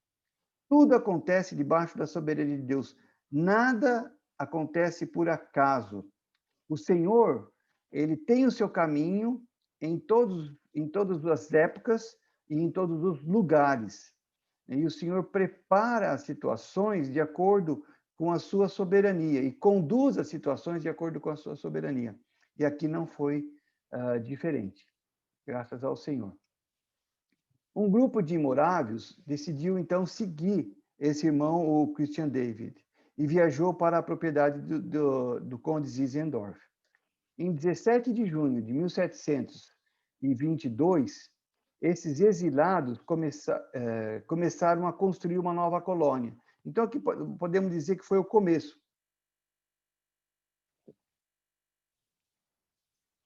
Tudo acontece debaixo da soberania de Deus. Nada acontece por acaso. O Senhor, ele tem o seu caminho em todas as épocas e em todos os lugares. E o Senhor prepara as situações de acordo com a sua soberania e conduz as situações de acordo com a sua soberania. E aqui não foi diferente, graças ao Senhor. Um grupo de morávios decidiu, então, seguir esse irmão, o Christian David, e viajou para a propriedade do conde Zinzendorf. Em 17 de junho de 1722, esses exilados começaram a construir uma nova colônia. Então, aqui podemos dizer que foi o começo.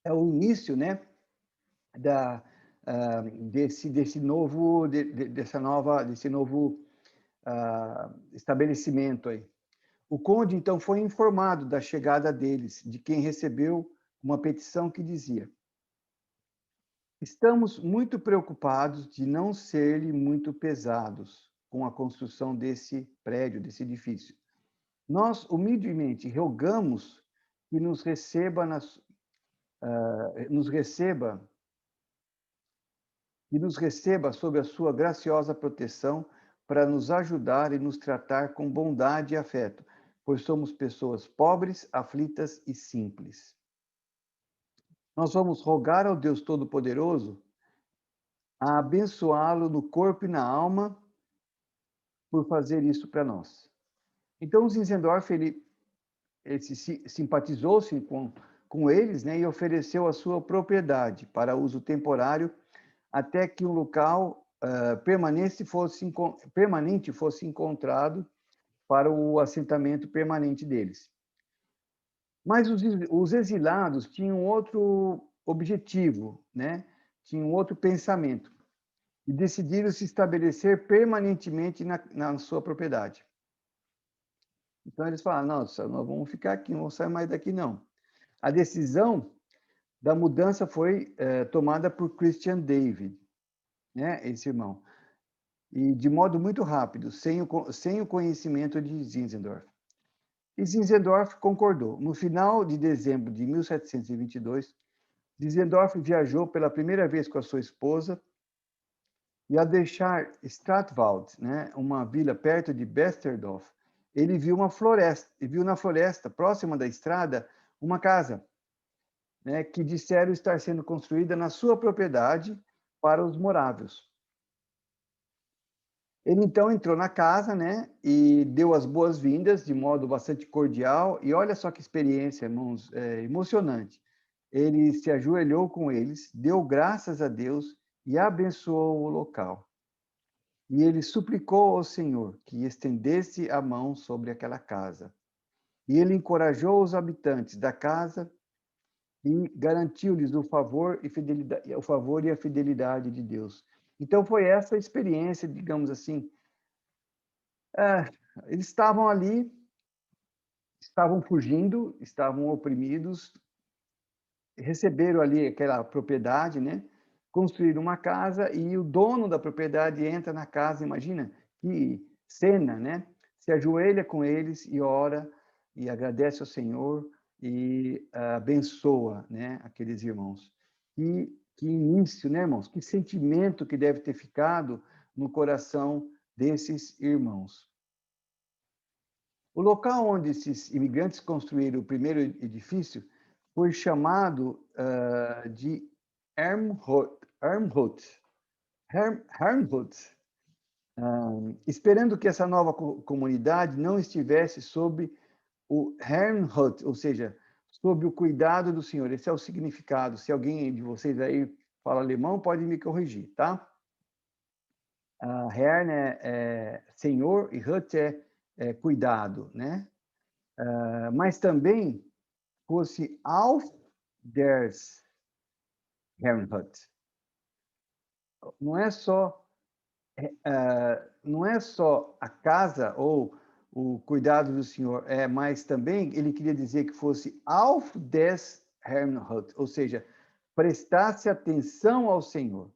É o início, né, desse novo estabelecimento aí. O conde, então, foi informado da chegada deles, de quem recebeu uma petição que dizia: estamos muito preocupados de não serem muito pesados com a construção desse prédio, desse edifício. Nós, humildemente, rogamos que nos receba sob a sua graciosa proteção para nos ajudar e nos tratar com bondade e afeto, pois somos pessoas pobres, aflitas e simples. Nós vamos rogar ao Deus Todo-Poderoso a abençoá-lo no corpo e na alma por fazer isso para nós. Então, o Zinzendorf, ele simpatizou-se com eles, né, e ofereceu a sua propriedade para uso temporário até que um local permanente fosse encontrado para o assentamento permanente deles. Mas os exilados tinham outro objetivo, né? Tinham outro pensamento, e decidiram se estabelecer permanentemente na sua propriedade. Então, eles falaram, nossa, nós vamos ficar aqui, não vamos sair mais daqui, não. A decisão da mudança foi tomada por Christian David, né, esse irmão, e de modo muito rápido, sem o conhecimento de Zinzendorf. E Zinzendorf concordou. No final de dezembro de 1722, Zinzendorf viajou pela primeira vez com a sua esposa e, ao deixar Stadtwald, né, uma vila perto de Besterdorf, ele viu uma floresta, e viu na floresta, próxima da estrada, uma casa, né, que disseram estar sendo construída na sua propriedade para os morávios. Ele então entrou na casa, né, e deu as boas-vindas de modo bastante cordial, e olha só que experiência, irmãos, emocionante. Ele se ajoelhou com eles, deu graças a Deus e abençoou o local. E ele suplicou ao Senhor que estendesse a mão sobre aquela casa. E ele encorajou os habitantes da casa e garantiu-lhes o favor e a fidelidade de Deus. Então foi essa experiência, digamos assim. Eles estavam ali, estavam fugindo, estavam oprimidos, receberam ali aquela propriedade, né? Construíram uma casa e o dono da propriedade entra na casa, imagina que cena, né? Se ajoelha com eles e ora e agradece ao Senhor e abençoa, né, aqueles irmãos. Que início, né, irmãos? Que sentimento que deve ter ficado no coração desses irmãos. O local onde esses imigrantes construíram o primeiro edifício foi chamado de Hermhut, esperando que essa nova comunidade não estivesse sob o Herrnhut, ou seja, sob o cuidado do Senhor. Esse é o significado. Se alguém de vocês aí fala alemão, pode me corrigir, tá? Herrn é Senhor e Hut é cuidado, né? Mas também fosse auf ders Herrnhut. Não é só a casa ou o cuidado do Senhor, mas também ele queria dizer que fosse auf des Herrnhut, ou seja, prestasse atenção ao Senhor.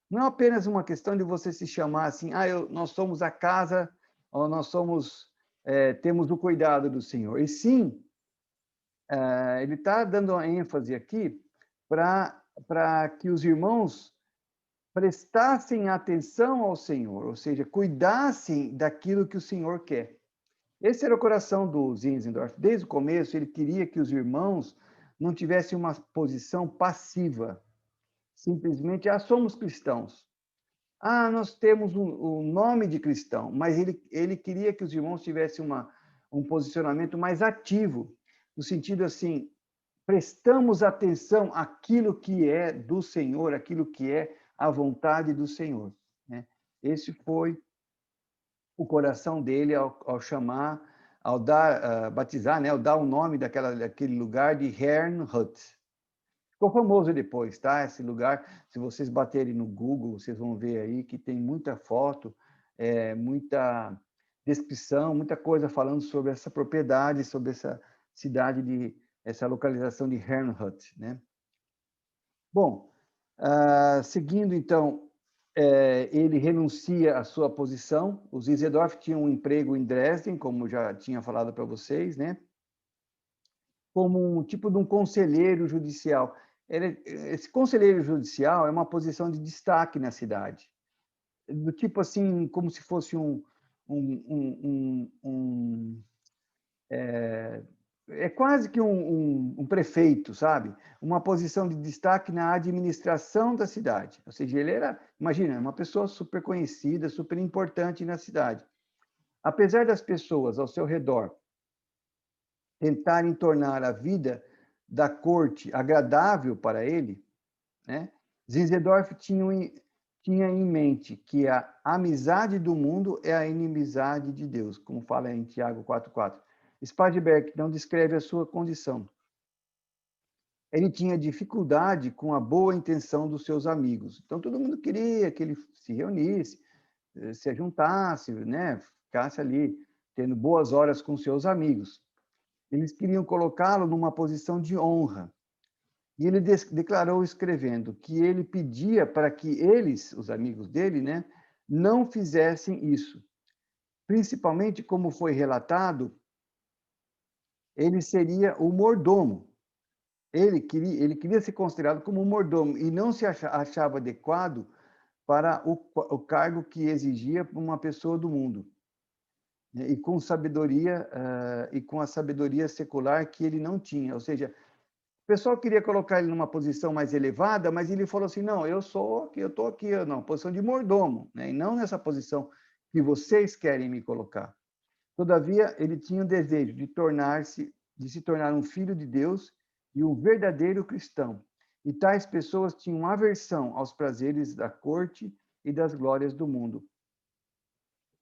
Não é apenas uma questão de você se chamar assim, nós somos a casa, ou nós temos o cuidado do Senhor. E sim, ele está dando uma ênfase aqui para que os irmãos prestassem atenção ao Senhor, ou seja, cuidassem daquilo que o Senhor quer. Esse era o coração do Zinzendorf. Desde o começo, ele queria que os irmãos não tivessem uma posição passiva. Simplesmente, somos cristãos. Nós temos o nome de cristão, mas ele queria que os irmãos tivessem um posicionamento mais ativo, no sentido assim, prestamos atenção àquilo que é do Senhor, aquilo que é a vontade do Senhor, né? Esse foi o coração dele ao chamar, ao dar, batizar, né? Ao dar o nome daquele lugar de Herrnhut. Ficou famoso depois, tá? Esse lugar, se vocês baterem no Google, vocês vão ver aí que tem muita foto, muita descrição, muita coisa falando sobre essa propriedade, sobre essa cidade essa localização de Herrnhut, né? Bom, seguindo então, ele renuncia à sua posição. O Zinzendorf tinha um emprego em Dresden, como já tinha falado para vocês, né? Como um tipo de um conselheiro judicial. Esse conselheiro judicial é uma posição de destaque na cidade, do tipo assim, como se fosse quase que um prefeito, sabe? Uma posição de destaque na administração da cidade. Ou seja, ele era, imagina, uma pessoa super conhecida, super importante na cidade. Apesar das pessoas ao seu redor tentarem tornar a vida da corte agradável para ele, né? Zinzendorf tinha em mente que a amizade do mundo é a inimizade de Deus, como fala em Tiago 4,4. Spadberg não descreve a sua condição. Ele tinha dificuldade com a boa intenção dos seus amigos. Então, todo mundo queria que ele se reunisse, se juntasse, né? Ficasse ali, tendo boas horas com seus amigos. Eles queriam colocá-lo numa posição de honra. E ele declarou escrevendo que ele pedia para que eles, os amigos dele, né, não fizessem isso. Principalmente, como foi relatado, ele seria o mordomo. Ele queria ser considerado como um mordomo e não se achava adequado para o cargo que exigia uma pessoa do mundo. E com sabedoria, e com a sabedoria secular que ele não tinha. Ou seja, o pessoal queria colocar ele numa posição mais elevada, mas ele falou assim, não, eu estou aqui, não, posição de mordomo, né? E não nessa posição que vocês querem me colocar. Todavia, ele tinha o desejo de se tornar um filho de Deus e um verdadeiro cristão. E tais pessoas tinham aversão aos prazeres da corte e das glórias do mundo.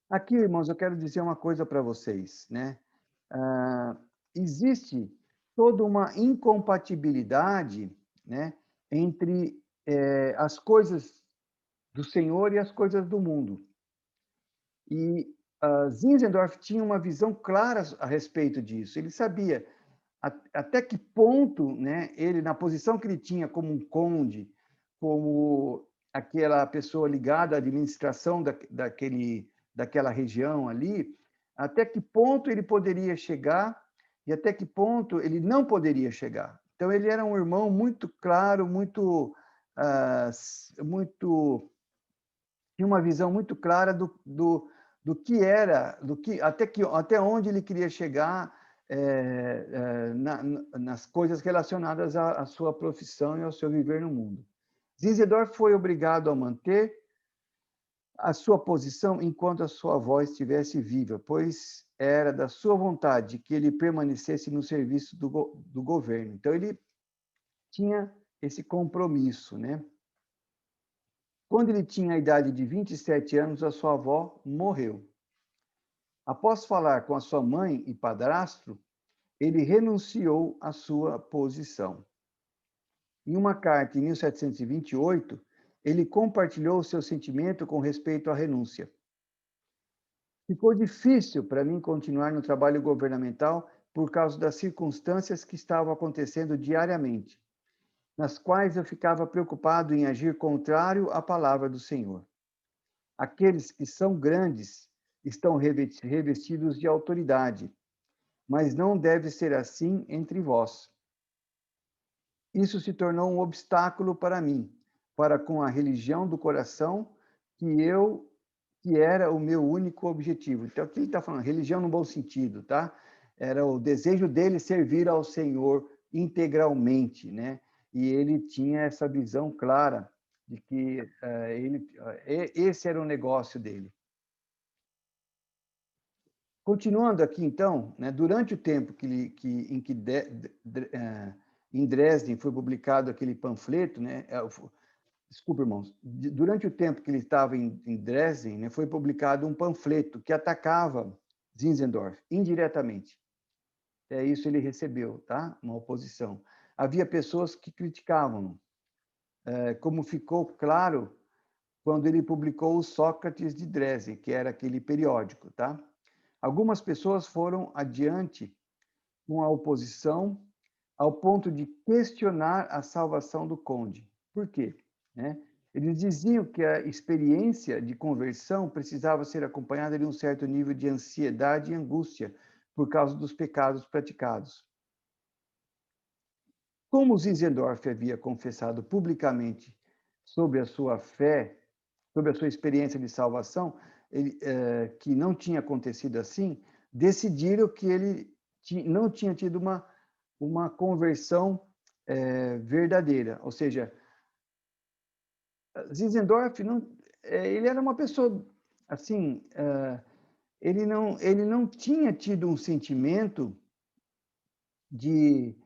Aqui, irmãos, eu quero dizer uma coisa para vocês, né? Existe toda uma incompatibilidade, né, entre as coisas do Senhor e as coisas do mundo. E Zinzendorf tinha uma visão clara a respeito disso. Ele sabia até que ponto, né, ele, na posição que ele tinha como um conde, como aquela pessoa ligada à administração daquela região ali, até que ponto ele poderia chegar e até que ponto ele não poderia chegar. Então, ele era um irmão muito claro, muito tinha uma visão muito clara do que era, até onde ele queria chegar nas coisas relacionadas à sua profissão e ao seu viver no mundo. Zinzendorf foi obrigado a manter a sua posição enquanto a sua avó estivesse viva, pois era da sua vontade que ele permanecesse no serviço do governo. Então, ele tinha esse compromisso, né? Quando ele tinha a idade de 27 anos, a sua avó morreu. Após falar com a sua mãe e padrasto, ele renunciou à sua posição. Em uma carta em 1728, ele compartilhou seu sentimento com respeito à renúncia. Ficou difícil para mim continuar no trabalho governamental por causa das circunstâncias que estavam acontecendo diariamente, nas quais eu ficava preocupado em agir contrário à palavra do Senhor. Aqueles que são grandes estão revestidos de autoridade, mas não deve ser assim entre vós. Isso se tornou um obstáculo para mim, para com a religião do coração, que era o meu único objetivo. Então, aqui ele está falando religião no bom sentido, tá? Era o desejo dele servir ao Senhor integralmente, né? E ele tinha essa visão clara de que esse era o negócio dele. Continuando aqui, então, né, durante o tempo em Dresden foi publicado aquele panfleto, né, desculpa, irmãos, durante o tempo que ele estava em Dresden, né, foi publicado um panfleto que atacava Zinzendorf indiretamente. É isso ele recebeu, tá? Uma oposição. Havia pessoas que criticavam, como ficou claro quando ele publicou o Sócrates de Dresden, que era aquele periódico, tá? Algumas pessoas foram adiante com a oposição ao ponto de questionar a salvação do conde. Por quê? Né? Eles diziam que a experiência de conversão precisava ser acompanhada de um certo nível de ansiedade e angústia por causa dos pecados praticados. Como Zinzendorf havia confessado publicamente sobre a sua fé, sobre a sua experiência de salvação, que não tinha acontecido assim, decidiram que ele não tinha tido uma conversão verdadeira. Ou seja, Zinzendorf ele era uma pessoa assim, ele não tinha tido um sentimento de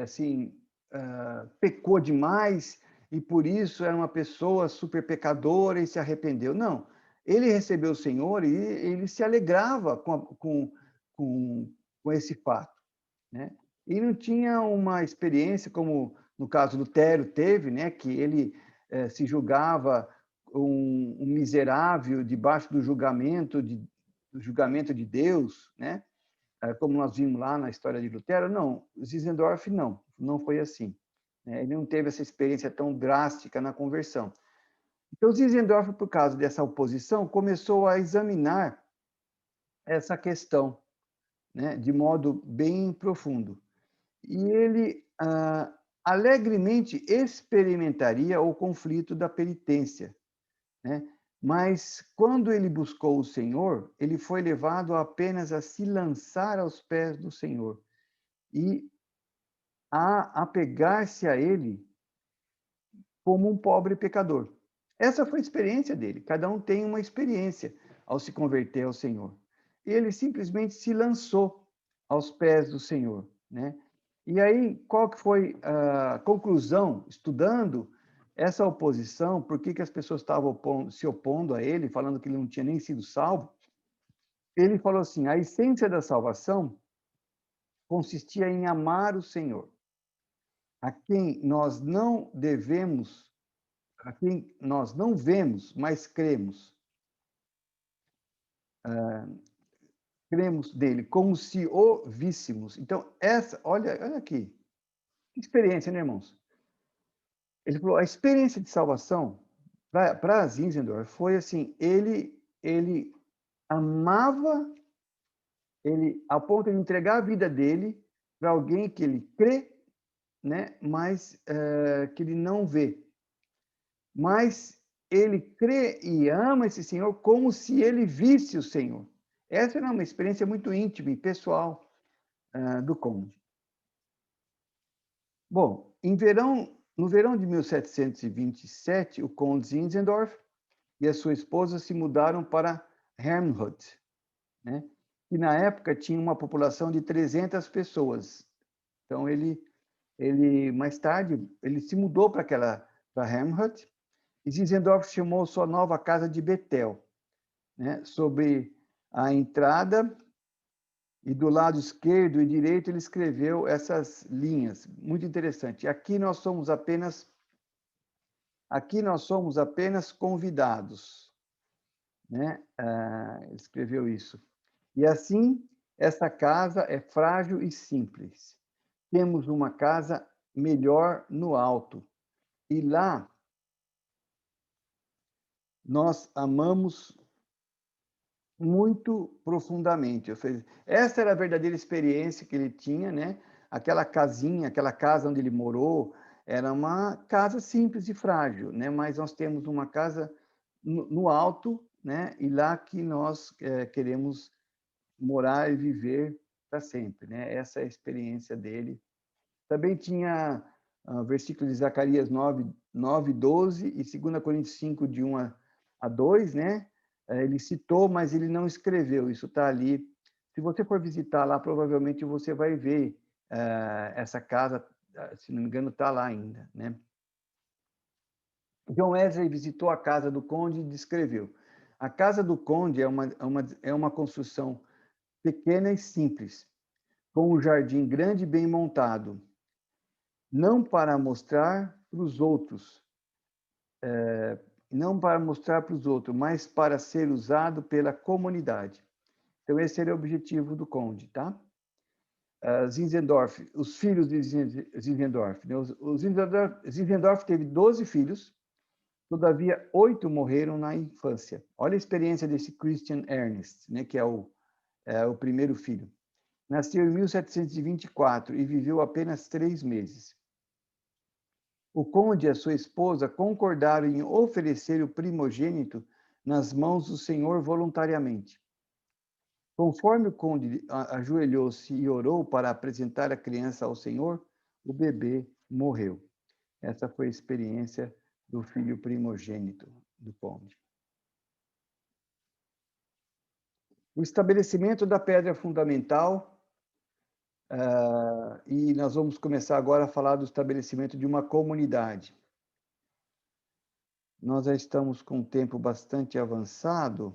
assim, pecou demais e por isso era uma pessoa super pecadora e se arrependeu. Não, ele recebeu o Senhor e ele se alegrava com esse fato, né? E não tinha uma experiência como no caso Lutero teve, né? Que ele se julgava um miserável debaixo do julgamento de Deus, né? Como nós vimos lá na história de Lutero. Não, Zinzendorf não foi assim. Ele não teve essa experiência tão drástica na conversão. Então, Zinzendorf, por causa dessa oposição, começou a examinar essa questão, né, de modo bem profundo. E ele alegremente experimentaria o conflito da penitência, né? Mas quando ele buscou o Senhor, ele foi levado apenas a se lançar aos pés do Senhor e a apegar-se a ele como um pobre pecador. Essa foi a experiência dele. Cada um tem uma experiência ao se converter ao Senhor. Ele simplesmente se lançou aos pés do Senhor, né? E aí, qual que foi a conclusão, estudando essa oposição, por que as pessoas estavam se opondo a ele, falando que ele não tinha nem sido salvo? Ele falou assim: a essência da salvação consistia em amar o Senhor, a quem nós não devemos, a quem nós não vemos, mas cremos. Cremos dele como se o víssemos. Então, olha aqui, que experiência, né, irmãos? Ele falou, a experiência de salvação para Zinzendorf foi assim, ele amava ele, ao ponto de entregar a vida dele para alguém que ele crê, né, mas que ele não vê. Mas ele crê e ama esse Senhor como se ele visse o Senhor. Essa era uma experiência muito íntima e pessoal do Conde. Bom, no verão de 1727, o Conde Zinzendorf e a sua esposa se mudaram para Herrnhut, né? E na época tinha uma população de 300 pessoas. Então ele mais tarde ele se mudou para Herrnhut e Zinzendorf chamou sua nova casa de Betel, né? Sobre a entrada e do lado esquerdo e direito ele escreveu essas linhas, muito interessante. Aqui nós somos apenas convidados, né? Ele escreveu isso. E assim, essa casa é frágil e simples. Temos uma casa melhor no alto. E lá nós amamos muito profundamente. Essa era a verdadeira experiência que ele tinha, né? Aquela casinha, aquela casa onde ele morou, era uma casa simples e frágil, né? Mas nós temos uma casa no alto, né? E lá que nós queremos morar e viver para sempre, né? Essa é a experiência dele. Também tinha versículo de Zacarias 9, 12 e 2 Coríntios 5, de 1 a 2, né? Ele citou, mas ele não escreveu, isso está ali. Se você for visitar lá, provavelmente você vai ver essa casa, se não me engano, está lá ainda, né? John Wesley visitou a casa do conde e descreveu. A casa do conde é uma construção pequena e simples, com um jardim grande e bem montado, não para mostrar para os outros, mas para ser usado pela comunidade. Então, esse era o objetivo do conde, tá? Zinzendorf, os filhos de Zinzendorf. Né? Zinzendorf teve 12 filhos, todavia 8 morreram na infância. Olha a experiência desse Christian Ernest, né, que é o primeiro filho. Nasceu em 1724 e viveu apenas 3 meses. O conde e a sua esposa concordaram em oferecer o primogênito nas mãos do Senhor voluntariamente. Conforme o conde ajoelhou-se e orou para apresentar a criança ao Senhor, o bebê morreu. Essa foi a experiência do filho primogênito do conde. O estabelecimento da pedra fundamental, e nós vamos começar agora a falar do estabelecimento de uma comunidade. Nós já estamos com um tempo bastante avançado.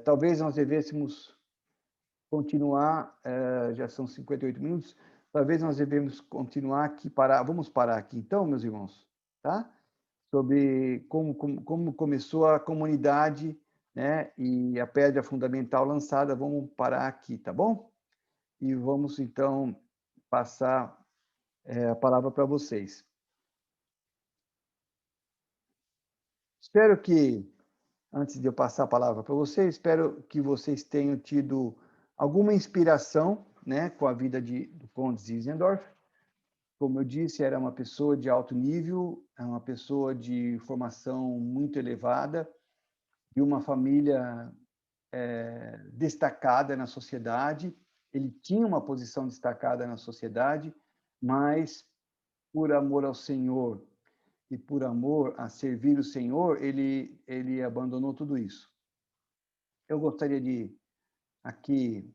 Talvez nós devêssemos continuar, já são 58 minutos, talvez nós devemos continuar aqui, vamos parar aqui então, meus irmãos, tá? Sobre como começou a comunidade, né, e a pedra fundamental lançada, vamos parar aqui, tá bom? E vamos então passar a palavra para vocês. Espero que, antes de eu passar a palavra para vocês, espero que vocês tenham tido alguma inspiração, né, com a vida do Conde Zinzendorf. Como eu disse, era uma pessoa de alto nível, uma pessoa de formação muito elevada, de uma família destacada na sociedade. Ele tinha uma posição destacada na sociedade, mas por amor ao Senhor e por amor a servir o Senhor, ele abandonou tudo isso. Eu gostaria de, aqui,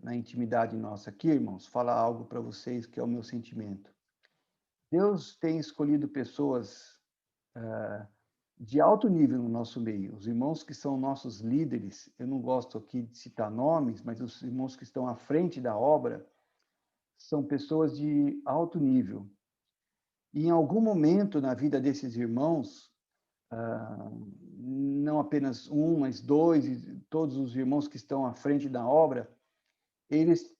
na intimidade nossa aqui, irmãos, falar algo para vocês que é o meu sentimento. Deus tem escolhido pessoas de alto nível no nosso meio. Os irmãos que são nossos líderes, eu não gosto aqui de citar nomes, mas os irmãos que estão à frente da obra são pessoas de alto nível. E em algum momento na vida desses irmãos, não apenas um, mas dois, todos os irmãos que estão à frente da obra, eles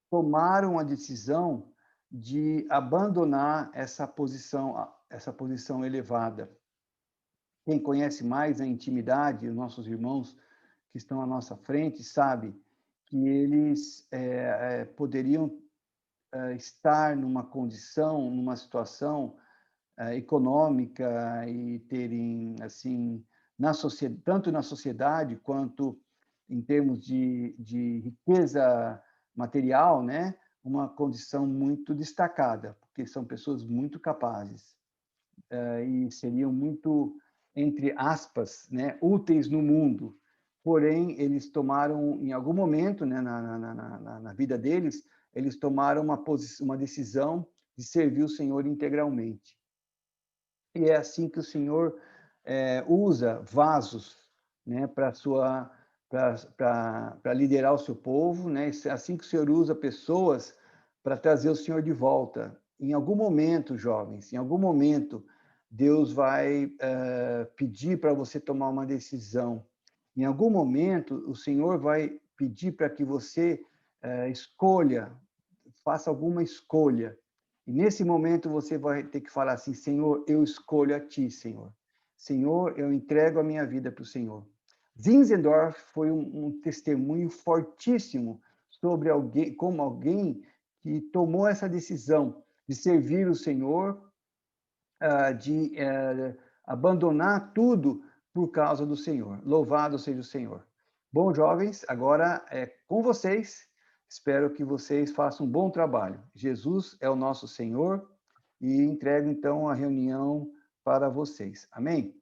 tomaram a decisão de abandonar essa posição elevada. Quem conhece mais a intimidade, os nossos irmãos que estão à nossa frente, sabe que eles poderiam estar numa condição, numa situação econômica e terem, assim, tanto na sociedade quanto em termos de riqueza material, né? Uma condição muito destacada, porque são pessoas muito capazes e seriam muito, entre aspas, né, úteis no mundo. Porém, eles tomaram, em algum momento, né, na vida deles, eles tomaram uma decisão de servir o Senhor integralmente. E é assim que o Senhor usa vasos, né, para liderar o seu povo, né? É assim que o Senhor usa pessoas para trazer o Senhor de volta. Em algum momento, jovens, em algum momento, Deus vai pedir para você tomar uma decisão. Em algum momento, o Senhor vai pedir para que você escolha, faça alguma escolha. E nesse momento você vai ter que falar assim: Senhor, eu escolho a Ti, Senhor. Senhor, eu entrego a minha vida para o Senhor. Zinzendorf foi um testemunho fortíssimo sobre alguém, como alguém que tomou essa decisão de servir o Senhor, de abandonar tudo por causa do Senhor. Louvado seja o Senhor. Bom, jovens, agora é com vocês. Espero que vocês façam um bom trabalho. Jesus é o nosso Senhor e entrego então a reunião para vocês. Amém?